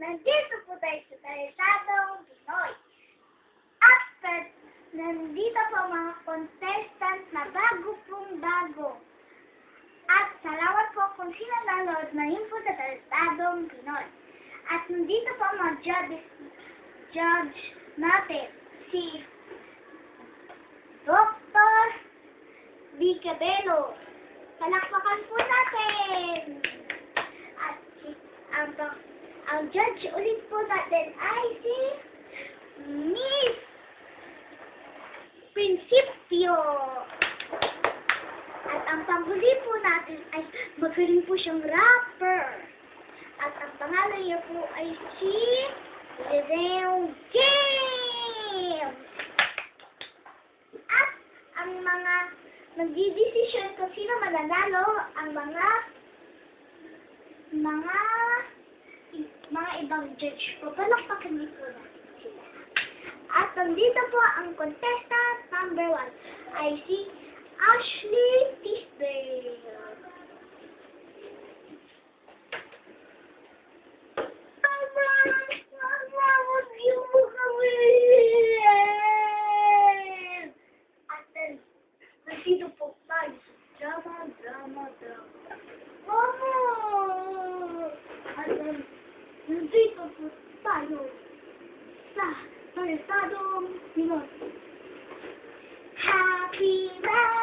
Nandito po tayo sa Talisadong Pinoy. At nandito po mga contestant na bago. At salamat po kung sino nanood na yun po sa Talisadong Pinoy. At nandito po mga judge natin. Si Dr. V. Cabello. Palakpakan po natin. At ang judge ulit po natin ay si Miss Principio. At ang panghuli po natin ay magaling po siyang rapper. At ang pangalan niya po ay si Lizelle James. At ang mga nagdidesisyon kung sino mananalo, ang mga ibang judge po. Palakpakan niyo po natin sila. At nandito po ang contestant number 1 ay si Ashley Tisdale. At nandito po tayo sa drama. At nandito po tayo sa Talisadong Pinoy. Happy rappers.